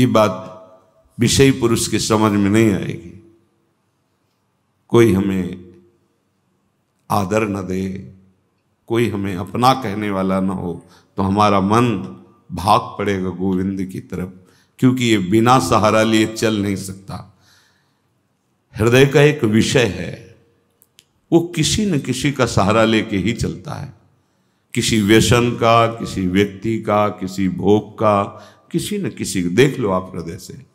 ये बात विषयी पुरुष की समझ में नहीं आएगी। कोई हमें आदर न दे, कोई हमें अपना कहने वाला न हो, तो हमारा मन भाग पड़ेगा गोविंद की तरफ, क्योंकि ये बिना सहारा लिए चल नहीं सकता। हृदय का एक विषय है, वो किसी न किसी का सहारा लेके ही चलता है, किसी व्यसन का, किसी व्यक्ति का, किसी भोग का, किसी न किसी को। देख लो आप हृदय से,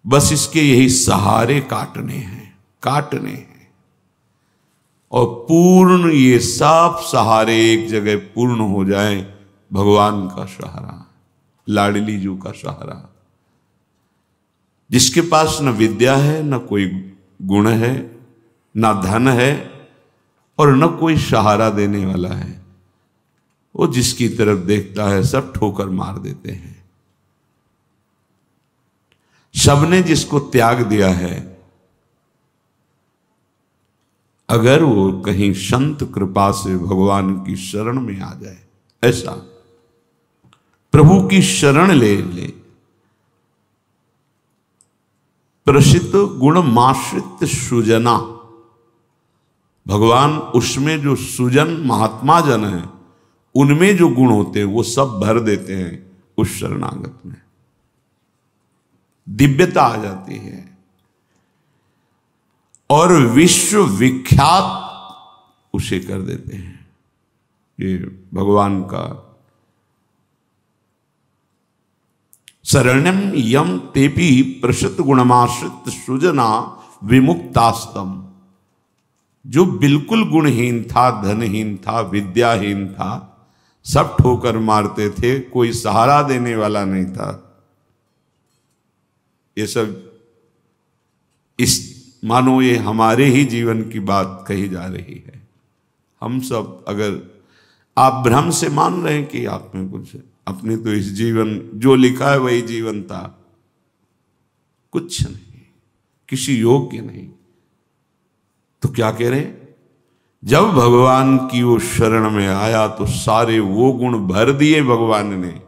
बस इसके यही सहारे काटने हैं और पूर्ण ये सब सहारे एक जगह पूर्ण हो जाए। भगवान का सहारा, लाडली जू का सहारा, जिसके पास न विद्या है, न कोई गुण है, न धन है और न कोई सहारा देने वाला है, वो जिसकी तरफ देखता है सब ठोकर मार देते हैं। सबने जिसको त्याग दिया है, अगर वो कहीं संत कृपा से भगवान की शरण में आ जाए, ऐसा प्रभु की शरण ले ले, प्रसिद्ध गुण माश्रित सुजना, भगवान उसमें जो सुजन महात्मा जन है, उनमें जो गुण होते हैं वो सब भर देते हैं उस शरणागत में। दिव्यता आ जाती है और विश्व विख्यात उसे कर देते हैं। ये भगवान का शरण्यम यम तेपि प्रसिद्ध गुणमाश्रित सुजना विमुक्तास्तम, जो बिल्कुल गुणहीन था, धनहीन था, विद्याहीन था, सब ठोकर मारते थे, कोई सहारा देने वाला नहीं था। ये सब इस मानो ये हमारे ही जीवन की बात कही जा रही है। हम सब अगर आप भ्रम से मान रहे हैं कि आप में कुछ है, अपने तो इस जीवन जो लिखा है वही जीवन था, कुछ नहीं, किसी योग्य नहीं, तो क्या कह रहे हैं? जब भगवान की वो शरण में आया तो सारे वो गुण भर दिए भगवान ने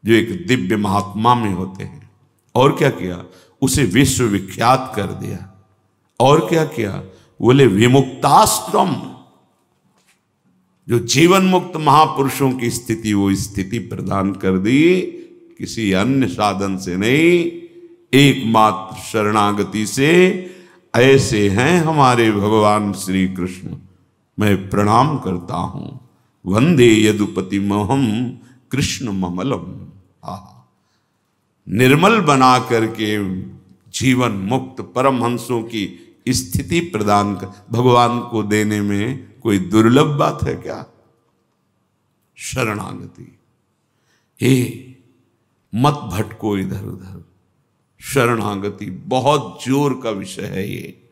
जो एक दिव्य महात्मा में होते हैं। और क्या किया? उसे विश्व विख्यात कर दिया। और क्या किया? बोले विमुक्तास्तम, जो जीवन मुक्त महापुरुषों की स्थिति, वो स्थिति प्रदान कर दी, किसी अन्य साधन से नहीं, एकमात्र शरणागति से। ऐसे हैं हमारे भगवान श्री कृष्ण। मैं प्रणाम करता हूं। वंदे यदुपति मोहम कृष्ण ममलम। निर्मल बना करके जीवन मुक्त परमहंसों की स्थिति प्रदान कर भगवान को देने में कोई दुर्लभ बात है क्या? शरणागति। हे मत भटको इधर उधर, शरणागति बहुत जोर का विषय है, ये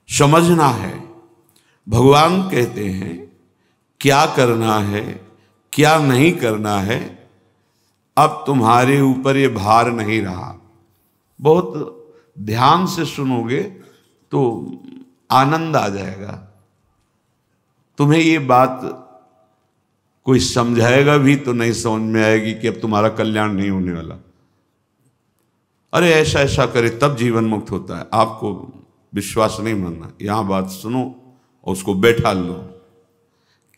समझना है। भगवान कहते हैं क्या करना है, क्या नहीं करना है, अब तुम्हारे ऊपर ये भार नहीं रहा। बहुत ध्यान से सुनोगे तो आनंद आ जाएगा। तुम्हें ये बात कोई समझाएगा भी तो नहीं समझ में आएगी कि अब तुम्हारा कल्याण नहीं होने वाला। अरे ऐसा ऐसा करे तब जीवन मुक्त होता है। आपको विश्वास नहीं मानना, यहां बात सुनो और उसको बैठा लो।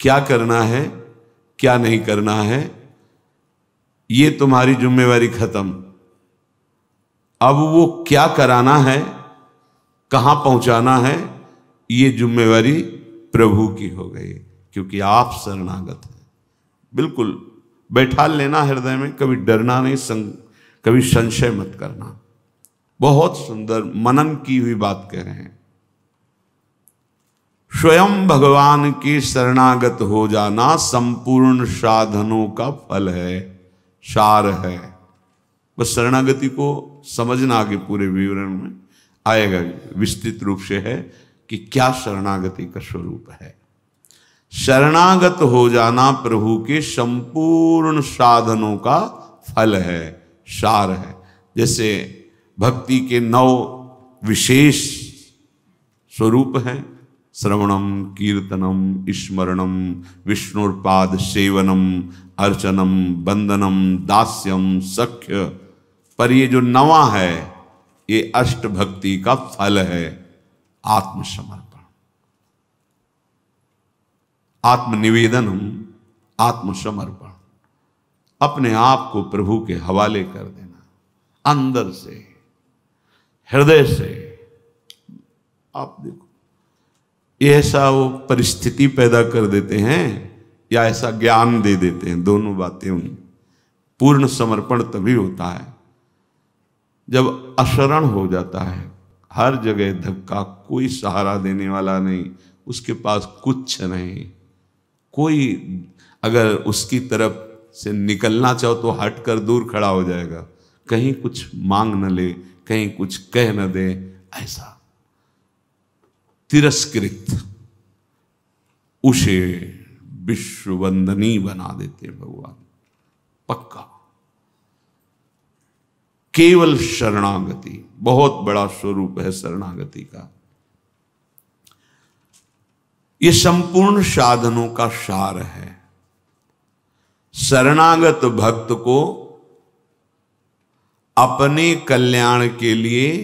क्या करना है, क्या नहीं करना है, ये तुम्हारी जिम्मेवारी खत्म। अब वो क्या कराना है, कहां पहुंचाना है, ये जिम्मेवारी प्रभु की हो गई, क्योंकि आप शरणागत हैं। बिल्कुल बैठा लेना हृदय में, कभी डरना नहीं, कभी संशय मत करना। बहुत सुंदर मनन की हुई बात कह रहे हैं। स्वयं भगवान के शरणागत हो जाना संपूर्ण साधनों का फल है, सार है। बस शरणागति को समझना, आगे पूरे विवरण में आएगा, विस्तृत रूप से है कि क्या शरणागति का स्वरूप है। शरणागत हो जाना प्रभु के संपूर्ण साधनों का फल है, सार है। जैसे भक्ति के 9 विशेष स्वरूप हैं, श्रवणम, कीर्तनम, स्मरणम, विष्णुर्पाद सेवनम, अर्चनम, वंदनम, दास्यम, सख्य, पर ये जो नवा है ये अष्ट भक्ति का फल है, आत्मसमर्पण, आत्मनिवेदन, आत्मसमर्पण, अपने आप को प्रभु के हवाले कर देना, अंदर से, हृदय से। आप देखो ये ऐसा वो परिस्थिति पैदा कर देते हैं या ऐसा ज्ञान दे देते हैं, दोनों बातें होंगी। पूर्ण समर्पण तभी होता है जब अशरण हो जाता है, हर जगह धक्का, कोई सहारा देने वाला नहीं, उसके पास कुछ नहीं, कोई अगर उसकी तरफ से निकलना चाहो तो हट कर दूर खड़ा हो जाएगा, कहीं कुछ मांग न ले, कहीं कुछ कह न दे, ऐसा तिरस्कृत, उसे विश्ववंदनी बना देते भगवान। पक्का केवल शरणागति बहुत बड़ा स्वरूप है शरणागति का। ये संपूर्ण साधनों का सार है। शरणागत भक्त को अपने कल्याण के लिए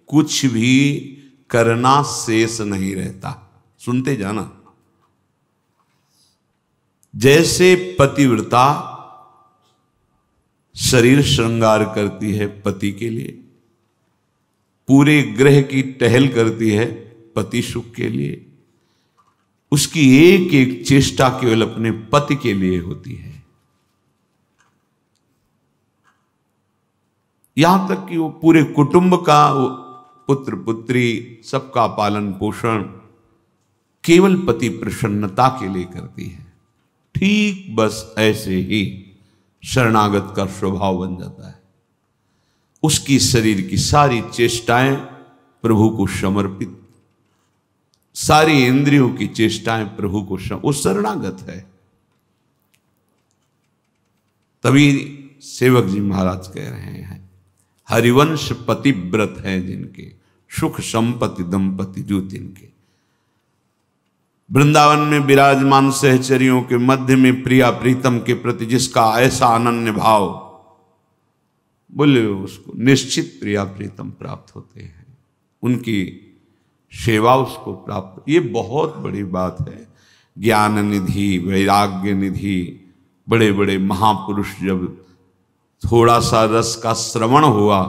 कुछ भी करना शेष नहीं रहता। सुनते जाना, जैसे पतिव्रता शरीर श्रृंगार करती है पति के लिए, पूरे ग्रह की टहल करती है पति सुख के लिए, उसकी एक एक चेष्टा केवल अपने पति के लिए होती है। यहां तक कि वो पूरे कुटुंब का, वो पुत्र पुत्री सबका पालन पोषण केवल पति प्रसन्नता के लिए करती है। ठीक बस ऐसे ही शरणागत का स्वभाव बन जाता है। उसकी शरीर की सारी चेष्टाएं प्रभु को समर्पित, सारी इंद्रियों की चेष्टाएं प्रभु को वो शरणागत है। तभी सेवक जी महाराज कह रहे हैं, हरिवंश पतिव्रत हैं जिनके, सुख संपत्ति दंपति जो तिनके। वृंदावन में विराजमान सहचरियों के मध्य में प्रिया प्रीतम के प्रति जिसका ऐसा अनन्य भाव, बोले उसको निश्चित प्रिया प्रीतम प्राप्त होते हैं, उनकी सेवा उसको प्राप्त। ये बहुत बड़ी बात है। ज्ञान निधि, वैराग्य निधि, बड़े बड़े महापुरुष जब थोड़ा सा रस का श्रवण हुआ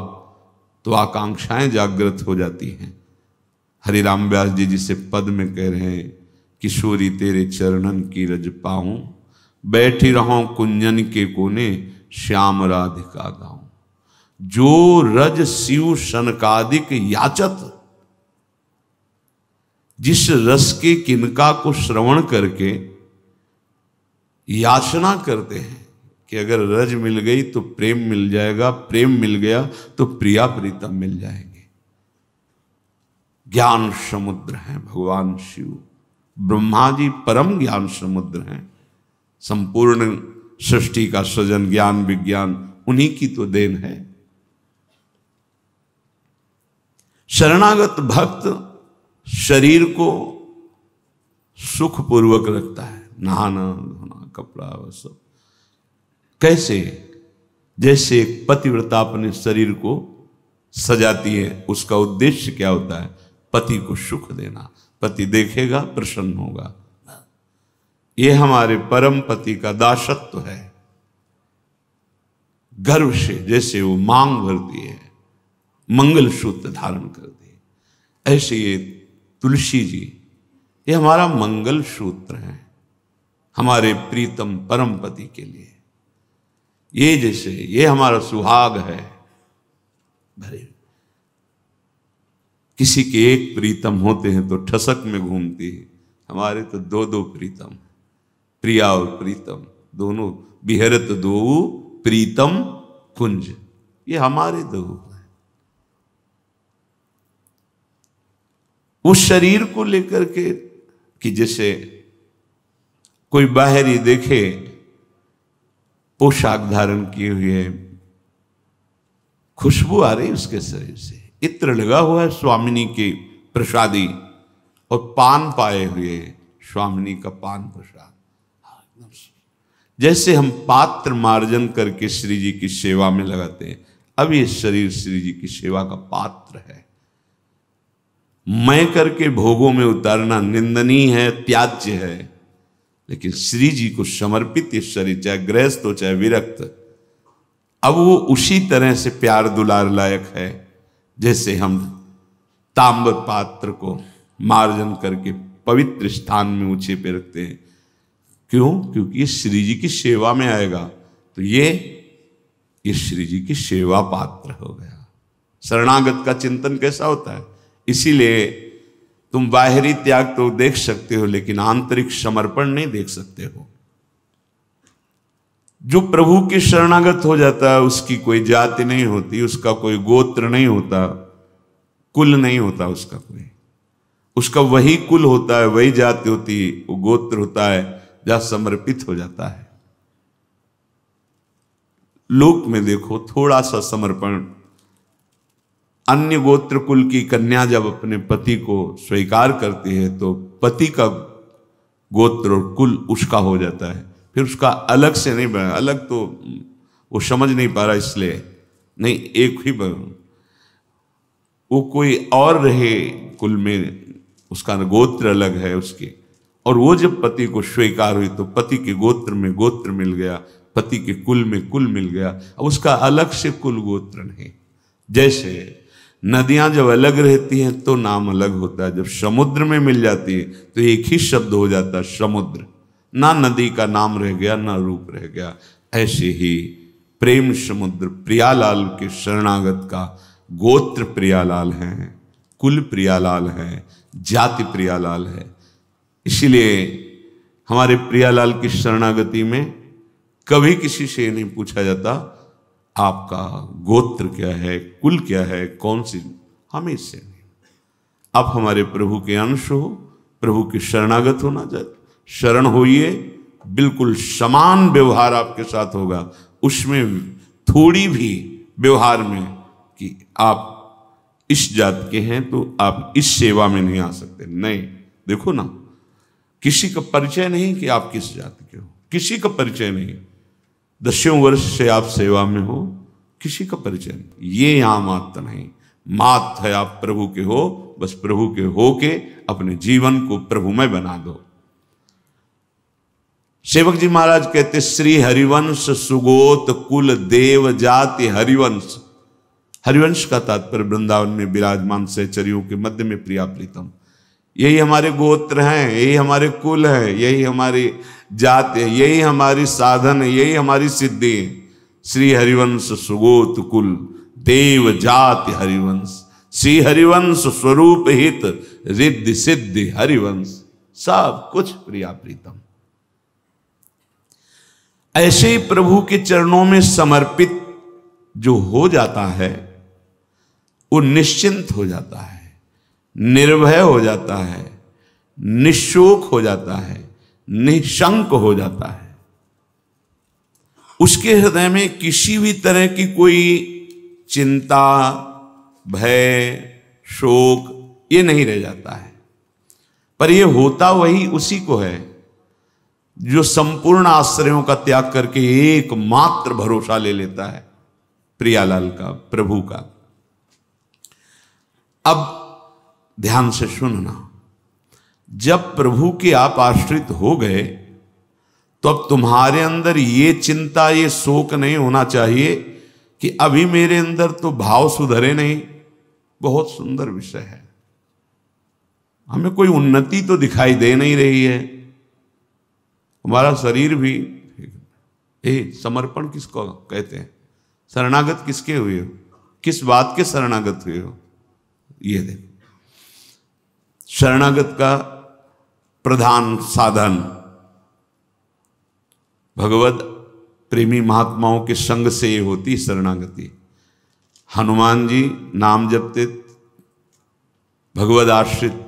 तो आकांक्षाएं जागृत हो जाती हैं। हरिराम व्यास जी जिसे पद में कह रहे हैं, किशोरी तेरे चरणन की रज पाऊं, बैठी रहूं कुंजन के कोने, श्याम राधिका गाऊं। जो रज शिव सनकादिक याचत, जिस रस के किनका को श्रवण करके याचना करते हैं कि अगर रज मिल गई तो प्रेम मिल जाएगा, प्रेम मिल गया तो प्रिया प्रीतम मिल जाएंगे। ज्ञान समुद्र हैं भगवान शिव, ब्रह्मा जी परम ज्ञान समुद्र हैं। संपूर्ण सृष्टि का सृजन, ज्ञान विज्ञान उन्हीं की तो देन है। शरणागत भक्त शरीर को सुखपूर्वक रखता है, नहाना धोना कपड़ा वह सब। कैसे? जैसे एक पतिव्रता अपने शरीर को सजाती है, उसका उद्देश्य क्या होता है? पति को सुख देना। पति देखेगा प्रसन्न होगा। ये हमारे परम पति का दासत्व है। गर्व से जैसे वो मांग भरती है, मंगल सूत्र धारण करती है, ऐसे ये तुलसी जी, ये हमारा मंगल सूत्र है हमारे प्रीतम परम पति के लिए। ये जैसे ये हमारा सुहाग है। भरे किसी के एक प्रीतम होते हैं तो ठसक में घूमती है, हमारे तो दो दो प्रीतम, प्रिया और प्रीतम दोनों, बिहरत दो प्रीतम कुंज, ये हमारे दो हैं। उस शरीर को लेकर के कि जैसे कोई बाहरी देखे पोशाक धारण किए हुए, खुशबू आ रही उसके शरीर से, इत्र लगा हुआ है स्वामिनी की प्रसादी, और पान पाए हुए स्वामिनी का पान प्रसाद। जैसे हम पात्र मार्जन करके श्री जी की सेवा में लगाते हैं, अब ये शरीर श्री जी की सेवा का पात्र है। मैं करके भोगों में उतारना निंदनीय है, त्याज्य है, लेकिन श्री जी को समर्पित ये शरीर, चाहे गृहस्थ हो चाहे विरक्त, अब वो उसी तरह से प्यार दुलार लायक है जैसे हम ताम्र पात्र को मार्जन करके पवित्र स्थान में ऊंचे पे रखते हैं। क्यों? क्योंकि ये श्री जी की सेवा में आएगा, तो ये श्री जी की सेवा पात्र हो गया। शरणागत का चिंतन कैसा होता है? इसीलिए तुम बाहरी त्याग तो देख सकते हो, लेकिन आंतरिक समर्पण नहीं देख सकते हो। जो प्रभु के शरणागत हो जाता है उसकी कोई जाति नहीं होती, उसका कोई गोत्र नहीं होता, कुल नहीं होता उसका कोई, उसका वही कुल होता है, वही जाति होती है, वो गोत्र होता है जहां समर्पित हो जाता है। लोक में देखो थोड़ा सा समर्पण, अन्य गोत्र कुल की कन्या जब अपने पति को स्वीकार करती है तो पति का गोत्र और कुल उसका हो जाता है, फिर उसका अलग से नहीं बना, अलग तो वो समझ नहीं पा रहा इसलिए नहीं, एक ही बना, वो कोई और रहे कुल में, उसका गोत्र अलग है उसके, और वो जब पति को स्वीकार हुई तो पति के गोत्र में गोत्र मिल गया, पति के कुल में कुल मिल गया, अब उसका अलग से कुल गोत्र नहीं। जैसे नदियां जब अलग रहती हैं तो नाम अलग होता है, जब समुद्र में मिल जाती है तो एक ही शब्द हो जाता है समुद्र, ना नदी का नाम रह गया ना रूप रह गया। ऐसे ही प्रेम समुद्र प्रियालाल के शरणागत का गोत्र प्रियालाल है, कुल प्रियालाल है, जाति प्रियालाल है। इसीलिए हमारे प्रियालाल की शरणागति में कभी किसी से नहीं पूछा जाता आपका गोत्र क्या है, कुल क्या है, कौन सी, हमें इससे नहीं। आप हमारे प्रभु के अंश हो, प्रभु के शरणागत होना चाहिए, शरण होइए, बिल्कुल समान व्यवहार आपके साथ होगा, उसमें थोड़ी भी व्यवहार में कि आप इस जात के हैं तो आप इस सेवा में नहीं आ सकते, नहीं। देखो ना, किसी का परिचय नहीं कि आप किस जाति के हो, किसी का परिचय नहीं, 10 वर्ष से आप सेवा में हो, किसी का परिचय नहीं। ये यहां मात नहीं, मात है आप प्रभु के हो, बस प्रभु के हो के अपने जीवन को प्रभुमय बना दो। सेवक जी महाराज कहते श्री हरिवंश सुगोत कुल देव जाति हरिवंश। हरिवंश का तात्पर्य वृंदावन में विराजमान सहचरियों के मध्य में प्रिया प्रीतम, यही हमारे गोत्र हैं, यही हमारे कुल है, यही हमारी जात है, यही हमारी साधन है, यही हमारी सिद्धि है। श्री हरिवंश सुगोत कुल देव जाति हरिवंश, श्री हरिवंश स्वरूप हित रिद्धि सिद्धि हरिवंश, सब कुछ प्रिया प्रीतम। ऐसे ही प्रभु के चरणों में समर्पित जो हो जाता है वो निश्चिंत हो जाता है, निर्भय हो जाता है, निशोक हो जाता है, निशंक हो जाता है। उसके हृदय में किसी भी तरह की कोई चिंता, भय, शोक ये नहीं रह जाता है। पर ये होता वही उसी को है जो संपूर्ण आश्रयों का त्याग करके एकमात्र भरोसा ले लेता है प्रियालाल का, प्रभु का। अब ध्यान से सुनना, जब प्रभु के आप आश्रित हो गए तो अब तुम्हारे अंदर ये चिंता, ये शोक नहीं होना चाहिए कि अभी मेरे अंदर तो भाव सुधरे नहीं। बहुत सुंदर विषय है, हमें कोई उन्नति तो दिखाई दे नहीं रही है, हमारा शरीर भी। समर्पण किसको कहते हैं? शरणागत किसके हुए हो? किस बात के शरणागत हुए हो? ये देखो, शरणागत का प्रधान साधन भगवत प्रेमी महात्माओं के संग से ये होती शरणागति। हनुमान जी नाम जपते, भगवत आश्रित,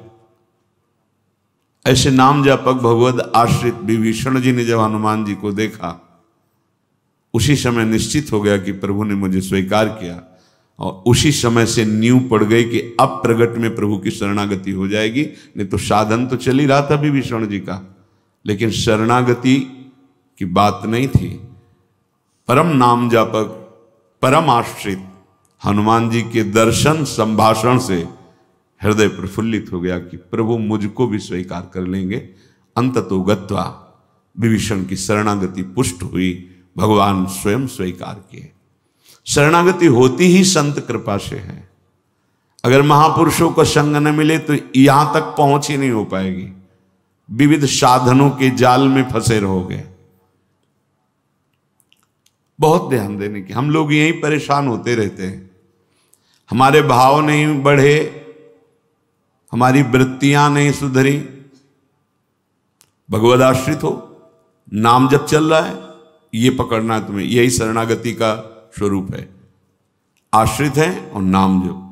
ऐसे नाम जापक भगवत आश्रित विभीषण जी ने जब हनुमान जी को देखा, उसी समय निश्चित हो गया कि प्रभु ने मुझे स्वीकार किया, और उसी समय से नींव पड़ गई कि अब प्रगट में प्रभु की शरणागति हो जाएगी। नहीं तो साधन तो चल ही रहा था विभीषण जी का, लेकिन शरणागति की बात नहीं थी। परम नाम जापक, परम आश्रित हनुमान जी के दर्शन संभाषण से हृदय प्रफुल्लित हो गया कि प्रभु मुझको भी स्वीकार कर लेंगे। अंततो गत्वा विभीषण की शरणागति पुष्ट हुई, भगवान स्वयं स्वीकार किए। शरणागति होती ही संत कृपा से है। अगर महापुरुषों का संग न मिले तो यहां तक पहुंच ही नहीं हो पाएगी, विविध साधनों के जाल में फंसे रहोगे। बहुत ध्यान देने की, हम लोग यही परेशान होते रहते हैं। हमारे भाव नहीं बढ़े, हमारी वृत्तियां नहीं सुधरी। भगवद आश्रित हो, नाम जब चल रहा है ये पकड़ना है तुम्हें, यही शरणागति का स्वरूप है। आश्रित है और नाम जप।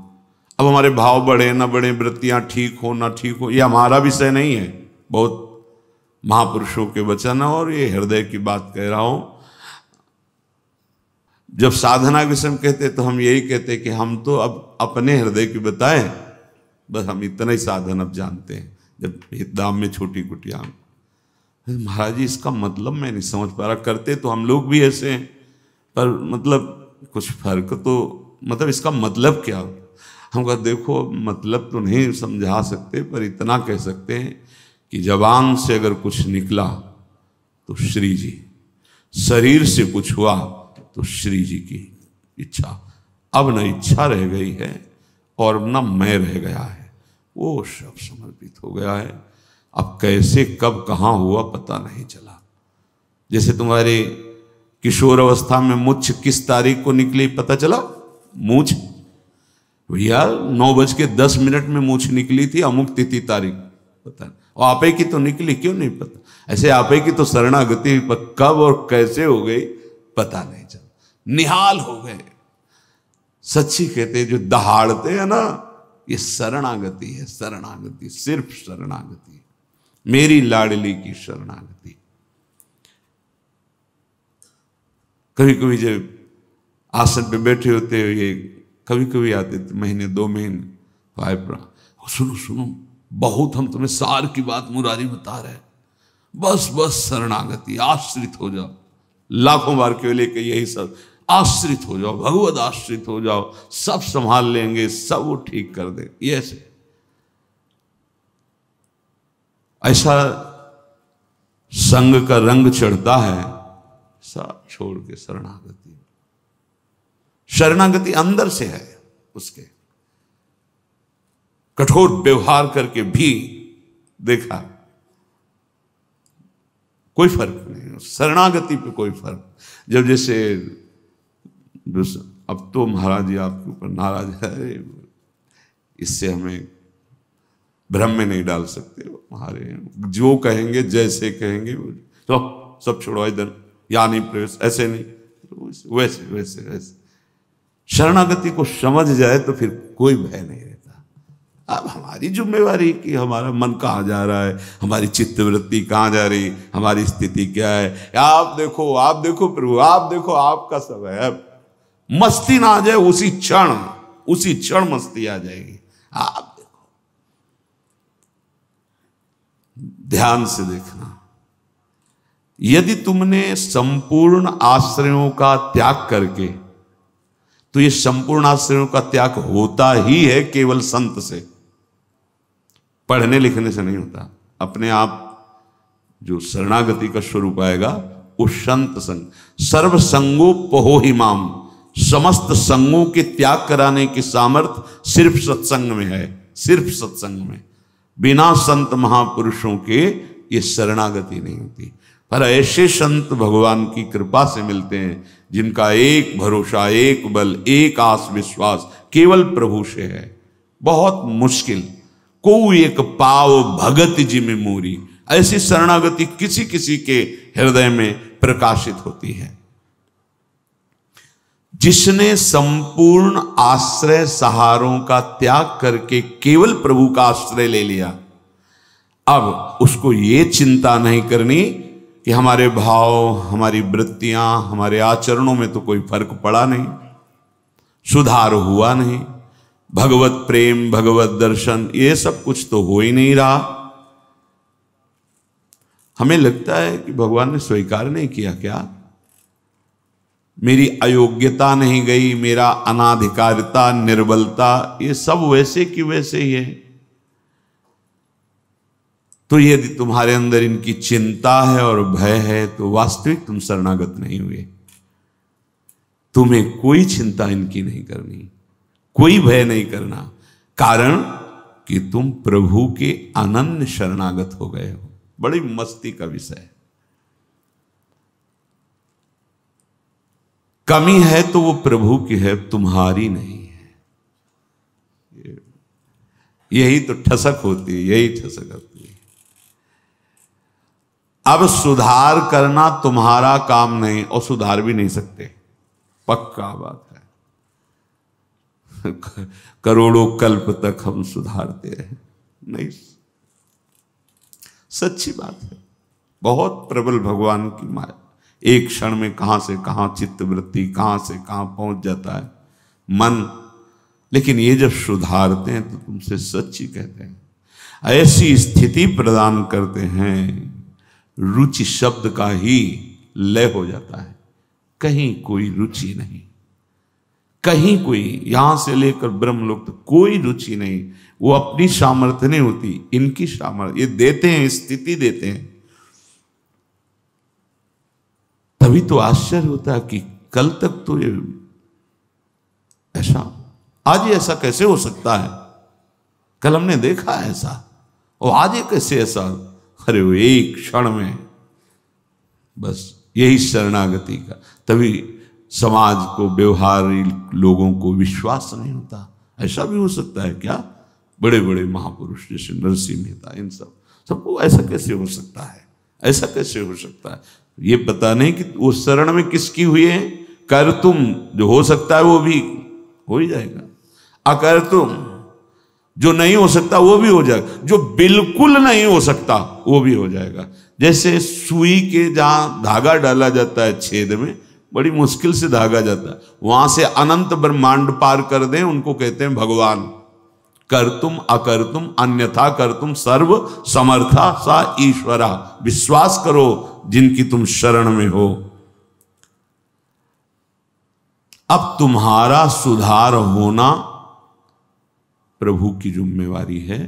अब हमारे भाव बढ़े ना बढ़े, वृत्तियां ठीक हो ना ठीक हो, ये हमारा विषय नहीं है। बहुत महापुरुषों के वचन और ये हृदय की बात कह रहा हूं। जब साधना के समय कहते तो हम यही कहते कि हम तो अब अपने हृदय की बताएं, बस हम इतना ही साधन अब जानते हैं। जब हितदाम में छोटी कुटिया, महाराज जी इसका मतलब मैं नहीं समझ पा रहा, करते तो हम लोग भी ऐसे हैं, पर मतलब कुछ फर्क तो, मतलब इसका मतलब क्या? हम कहा देखो मतलब तो नहीं समझा सकते, पर इतना कह सकते हैं कि जबान से अगर कुछ निकला तो श्री जी, शरीर से कुछ हुआ तो श्री जी की इच्छा। अब न इच्छा रह गई है और न मैं रह गया है, वो सब समर्पित हो गया है। अब कैसे कब कहाँ हुआ पता नहीं चला। जैसे तुम्हारे किशोर अवस्था में मुछ किस तारीख को निकली पता चला? मूछ भैया 9:10 में मूछ निकली थी, अमुक तिथि तारीख पता नहीं। और आपे की तो निकली, क्यों नहीं पता? ऐसे आपे की तो शरणागति कब और कैसे हो गई पता नहीं चला, निहाल हो गए। सच्ची कहते जो दहाड़ते हैं ना, ये शरणागति है। शरणागति, सिर्फ शरणागति, मेरी लाडली की शरणागति। कभी कभी जब आसन पे बैठे होते हो, ये कभी कभी आते थे महीने 2 महीने, सुनो सुनो बहुत हम तुम्हें सार की बात मुरारी बता रहे हैं, बस बस शरणागति, आश्रित हो जाओ। लाखों बार केवल लेके यही सब, आश्रित हो जाओ, भगवद आश्रित हो जाओ, सब संभाल लेंगे, सब वो ठीक कर दे। ये ऐसा संग का रंग चढ़ता है, सब छोड़ के शरणागति। शरणागति अंदर से है उसके। कठोर व्यवहार करके भी देखा कोई फर्क नहीं, शरणागति पे कोई फर्क। जब जैसे अब तो महाराज जी आपके ऊपर नाराज है, इससे हमें भ्रम में नहीं डाल सकते। हमारे जो कहेंगे जैसे कहेंगे, तो सब छोड़ो इधर, या नहीं प्रवेश, ऐसे नहीं, वैसे वैसे वैसे। शरणागति को समझ जाए तो फिर कोई भय नहीं रहता। अब हमारी जिम्मेवारी कि हमारा मन कहाँ जा रहा है, हमारी चित्तवृत्ति कहाँ जा रही, हमारी स्थिति क्या है। आप देखो प्रभु, आप देखो, आपका सब है। अब मस्ती ना आ जाए, उसी क्षण मस्ती आ जाएगी। आप देखो, ध्यान से देखना। यदि तुमने संपूर्ण आश्रयों का त्याग करके, तो ये संपूर्ण आश्रयों का त्याग होता ही है केवल संत से, पढ़ने लिखने से नहीं होता। अपने आप जो शरणागति का स्वरूप आएगा वो संत संग। सर्व संगोपहो ही माम, समस्त संगों के त्याग कराने की सामर्थ्य सिर्फ सत्संग में है, सिर्फ सत्संग में। बिना संत महापुरुषों के ये शरणागति नहीं होती। पर ऐसे संत भगवान की कृपा से मिलते हैं जिनका एक भरोसा, एक बल, एक आस विश्वास केवल प्रभु से है। बहुत मुश्किल को एक पाव भगत जी में मोरी, ऐसी शरणागति किसी किसी के हृदय में प्रकाशित होती है। जिसने संपूर्ण आश्रय सहारों का त्याग करके केवल प्रभु का आश्रय ले लिया, अब उसको ये चिंता नहीं करनी कि हमारे भाव, हमारी वृत्तियां, हमारे आचरणों में तो कोई फर्क पड़ा नहीं, सुधार हुआ नहीं, भगवत प्रेम, भगवत दर्शन, ये सब कुछ तो हो ही नहीं रहा। हमें लगता है कि भगवान ने स्वीकार नहीं किया क्या? मेरी अयोग्यता नहीं गई, मेरा अनाधिकारिता, निर्बलता, ये सब वैसे की वैसे ही है। तो यदि तुम्हारे अंदर इनकी चिंता है और भय है तो वास्तविक तुम शरणागत नहीं हुए। तुम्हें कोई चिंता इनकी नहीं करनी, कोई भय नहीं करना, कारण कि तुम प्रभु के अनन्य शरणागत हो गए हो। बड़ी मस्ती का विषय है। कमी है तो वो प्रभु की है, तुम्हारी नहीं है। यही तो ठसक होती है, यही ठसक होती है। अब सुधार करना तुम्हारा काम नहीं, और सुधार भी नहीं सकते, पक्का बात है। करोड़ों कल्प तक हम सुधारते रहे, नहीं, सच्ची बात है। बहुत प्रबल भगवान की माया, एक क्षण में कहां से कहां चित्त वृत्ति, कहां से कहां पहुंच जाता है मन। लेकिन ये जब सुधारते हैं तो तुमसे सच्ची कहते हैं, ऐसी स्थिति प्रदान करते हैं, रुचि शब्द का ही लय हो जाता है। कहीं कोई रुचि नहीं, कहीं कोई, यहां से लेकर ब्रह्मलोक तक कोई रुचि नहीं। वो अपनी सामर्थ्य नहीं होती, इनकी सामर्थ्य। ये देते हैं, स्थिति देते हैं। तभी तो आश्चर्य होता है कि कल तक तो ये ऐसा, आज ये ऐसा कैसे हो सकता है? कल हमने देखा ऐसा, और आज ये कैसे ऐसा? अरे वो एक क्षण में, बस यही शरणागति का। तभी समाज को, व्यवहारी लोगों को विश्वास नहीं होता। ऐसा भी हो सकता है क्या? बड़े बड़े महापुरुष जैसे नरसिंह मेहता, इन सबको ऐसा कैसे हो सकता है? ऐसा कैसे हो सकता है? ये पता नहीं कि वो शरण में किसकी हुई है। कर तुम, जो हो सकता है वो भी हो ही जाएगा, अकर तुम, जो नहीं हो सकता वो भी हो जाएगा, जो बिल्कुल नहीं हो सकता वो भी हो जाएगा। जैसे सुई के जहां धागा डाला जाता है छेद में, बड़ी मुश्किल से धागा जाता है, वहां से अनंत ब्रह्मांड पार कर दें, उनको कहते हैं भगवान। कर तुम अकर तुम अन्यथा कर तुम सर्व समर्था सा ईश्वरा। विश्वास करो जिनकी तुम शरण में हो। अब तुम्हारा सुधार होना प्रभु की जिम्मेवारी है।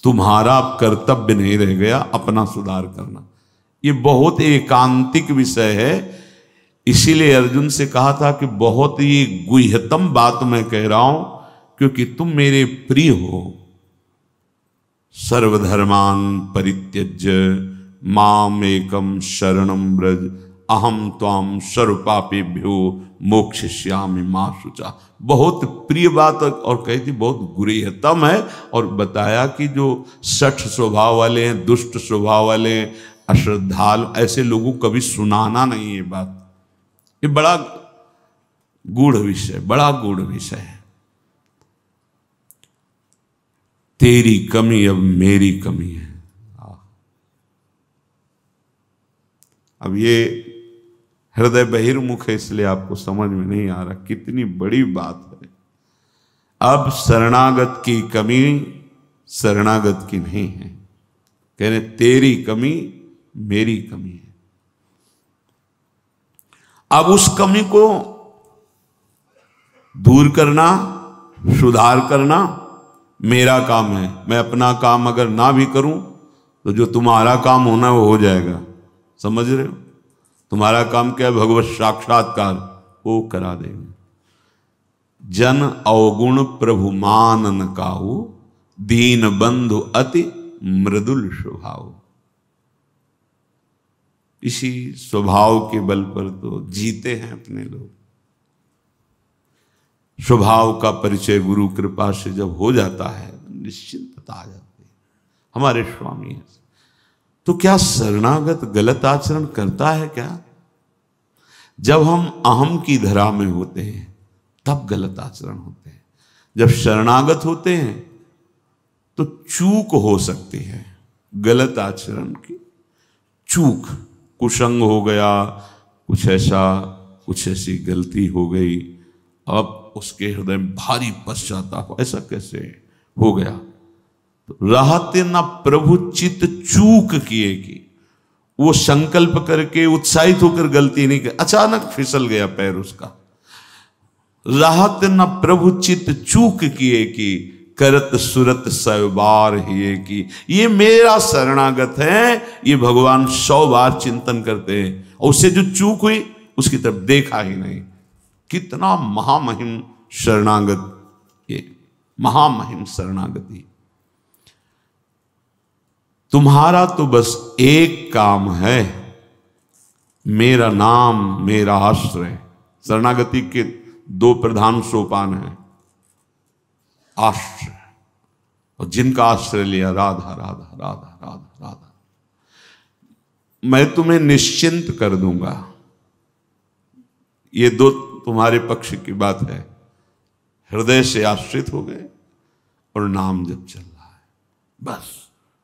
तुम्हारा अब कर्तव्य नहीं रह गया अपना सुधार करना। ये बहुत एकांतिक विषय है। इसीलिए अर्जुन से कहा था कि बहुत ही गुह्यतम बात मैं कह रहा हूं, क्योंकि तुम मेरे प्रिय हो। सर्वधर्मान परित्यज्य माम एकम शरणम व्रज अहम त्वाम सर्वपापेभ्यो मोक्षयिष्यामि मा शुचा। बहुत प्रिय बात, और कही थी बहुत गुह्यतम है। और बताया कि जो सठ स्वभाव वाले हैं, दुष्ट स्वभाव वाले हैं, अश्रद्धालु, ऐसे लोगों को कभी सुनाना नहीं है बात। ये बड़ा गूढ़ विषय, बड़ा गूढ़ विषय है। तेरी कमी अब मेरी कमी है। अब ये हृदय बहिर्मुख है, इसलिए आपको समझ में नहीं आ रहा कितनी बड़ी बात है। अब शरणागत की कमी शरणागत की नहीं है, कह रहे तेरी कमी मेरी कमी है। अब उस कमी को दूर करना, सुधार करना मेरा काम है। मैं अपना काम अगर ना भी करूं तो जो तुम्हारा काम होना वो हो जाएगा। समझ रहे हो? तुम्हारा काम क्या है? भगवत साक्षात्कार, वो करा देंगे। जन अवगुण प्रभु मान न काहू, दीन बंधु अति मृदुल स्वभाव। इसी स्वभाव के बल पर तो जीते हैं अपने लोग। स्वभाव का परिचय गुरु कृपा से जब हो जाता है, निश्चिंतता आ जाती है। हमारे स्वामी है। तो क्या शरणागत गलत आचरण करता है क्या? जब हम अहम की धरा में होते हैं तब गलत आचरण होते हैं। जब शरणागत होते हैं तो चूक हो सकती है, गलत आचरण की चूक, कुसंग हो गया, कुछ ऐसी गलती हो गई, अब उसके हृदय में भारी पश्चाताप, ऐसा कैसे हो गया? तो रहते न प्रभु चित चूक किए कि वो संकल्प करके उत्साहित होकर गलती नहीं कर, अचानक फिसल गया पैर उसका। राहत न प्रभु चित चूक किए की, करत सुरत सौ ही की। ये मेरा शरणागत है, ये भगवान 100 बार चिंतन करते हैं और उससे जो चूक हुई उसकी तरफ देखा ही नहीं। कितना महामहिम शरणागत, ये महामहिम शरणागति। तुम्हारा तो बस एक काम है, मेरा नाम मेरा आश्रय। शरणागति के 2 प्रधान सोपान हैं, आश्रय और जिनका आश्रय लिया, राधा राधा राधा राधा राधा, मैं तुम्हें निश्चिंत कर दूंगा। ये 2 तुम्हारे पक्ष की बात है। हृदय से आश्रित हो गए और नाम जब चल रहा है, बस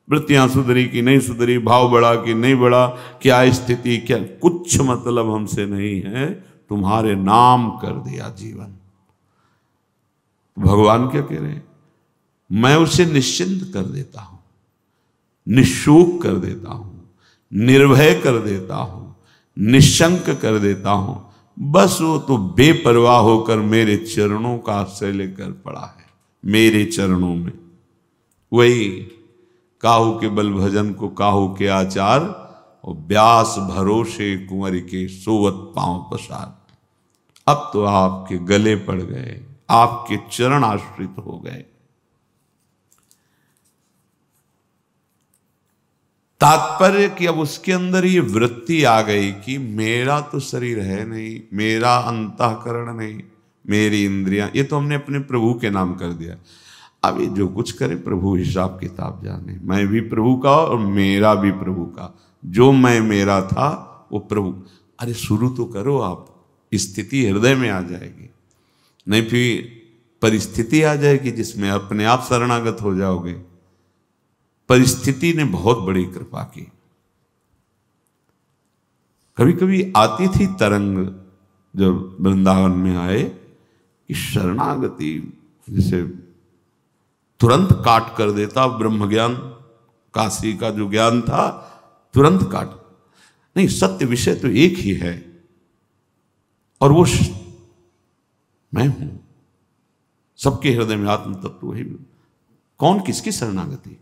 वृत्तियां सुधरी कि नहीं सुधरी, भाव बढ़ा कि नहीं बढ़ा, क्या स्थिति, क्या, कुछ मतलब हमसे नहीं है, तुम्हारे नाम कर दिया जीवन। भगवान क्या कह रहे हैं? मैं उसे निश्चिंत कर देता हूं, निशोक कर देता हूं, निर्भय कर देता हूं, निशंक कर देता हूं। बस वो तो बेपरवाह होकर मेरे चरणों का आश्रय लेकर पड़ा है, मेरे चरणों में। वही काहू के बल भजन को काहू के आचार, और व्यास भरोसे कुंवर के सोवत पांव पसार। अब तो आपके गले पड़ गए, आपके चरण आश्रित हो गए। तात्पर्य कि अब उसके अंदर ये वृत्ति आ गई कि मेरा तो शरीर है नहीं, मेरा अंतःकरण नहीं, मेरी इंद्रियां, ये तो हमने अपने प्रभु के नाम कर दिया। अब ये जो कुछ करे प्रभु हिसाब किताब जाने। मैं भी प्रभु का और मेरा भी प्रभु का। जो मैं मेरा था वो प्रभु। अरे शुरू तो करो आप, स्थिति हृदय में आ जाएगी, नहीं फिर परिस्थिति आ जाएगी जिसमें अपने आप शरणागत हो जाओगे। परिस्थिति ने बहुत बड़ी कृपा की। कभी कभी आती थी तरंग जब वृंदावन में आए कि शरणागति जैसे तुरंत काट कर देता। ब्रह्म ज्ञान, काशी का जो ज्ञान था तुरंत काट। नहीं, सत्य विषय तो एक ही है और वो मैं हूं। सबके हृदय में आत्म तत्व वही। कौन किसकी शरणागति,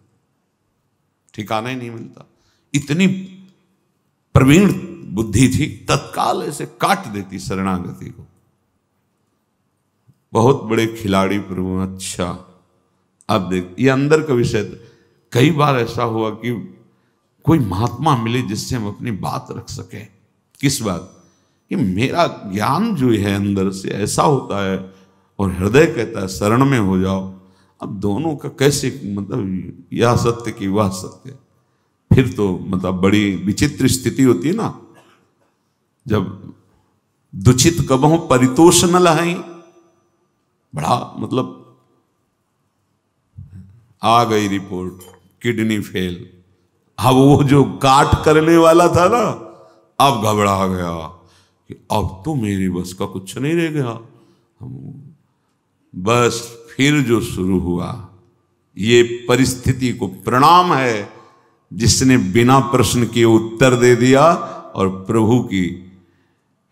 ठिकाना ही नहीं मिलता। इतनी प्रवीण बुद्धि थी, तत्काल ऐसे काट देती शरणागति को। बहुत बड़े खिलाड़ी प्रभु। अच्छा अब देख, ये अंदर का विषय। कई बार ऐसा हुआ कि कोई महात्मा मिले जिससे हम अपनी बात रख सके। किस बात कि मेरा ज्ञान जो है अंदर से ऐसा होता है और हृदय कहता है शरण में हो जाओ। अब दोनों का कैसे, मतलब यह सत्य कि वह सत्य, फिर तो मतलब बड़ी विचित्र स्थिति होती है ना। जब दुचित कबहु परितोष न लहाई, बड़ा मतलब आ गई रिपोर्ट किडनी फेल। अब वो जो काट करने वाला था ना, अब घबरा गया कि अब तो मेरी बस का कुछ नहीं रह गया। बस फिर जो शुरू हुआ, ये परिस्थिति को प्रणाम है जिसने बिना प्रश्न के उत्तर दे दिया। और प्रभु की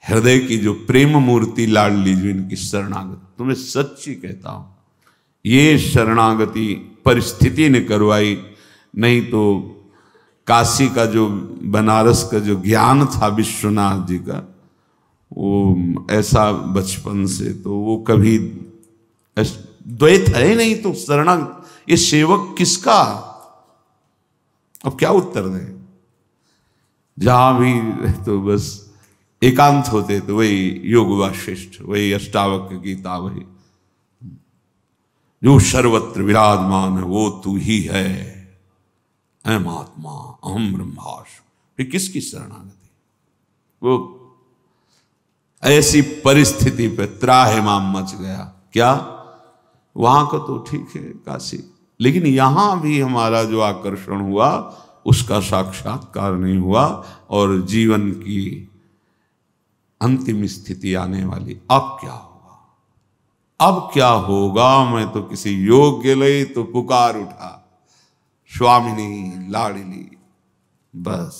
हृदय की जो प्रेम मूर्ति लाडली, जो इनकी शरणागति, तुम्हें सच्ची कहता हूं, ये शरणागति परिस्थिति ने करवाई। नहीं तो काशी का जो, बनारस का जो ज्ञान था विश्वनाथ जी का, वो ऐसा बचपन से तो वो कभी द्वैत है नहीं। तो शरणागत, ये सेवक किसका? अब क्या उत्तर दें? जहां भी तो बस एकांत होते तो वही योग वाशिष्ठ, वही अष्टावक्र गीता, वही जो सर्वत्र विराजमान है वो तू ही है, अहम आत्मा अहम ब्रह्मास्मि। फिर किसकी शरणागति? वो ऐसी परिस्थिति पे त्राहिमाम मच गया। क्या वहां का तो ठीक है काशी, लेकिन यहां भी हमारा जो आकर्षण हुआ उसका साक्षात्कार नहीं हुआ और जीवन की अंतिम स्थिति आने वाली। अब क्या होगा? अब क्या होगा? मैं तो किसी योग्य लई तो पुकार उठा, स्वामिनी लाडली। बस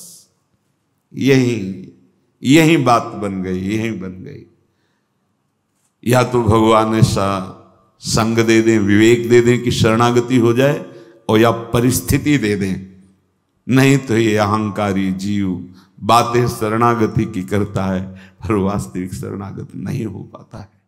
यही बात बन गई, यही बन गई। या तो भगवान ऐसा संग दे दें, विवेक दे दें कि शरणागति हो जाए, और या परिस्थिति दे दें, नहीं तो ये अहंकारी जीव बातें शरणागति की करता है पर वास्तविक शरणागति नहीं हो पाता है।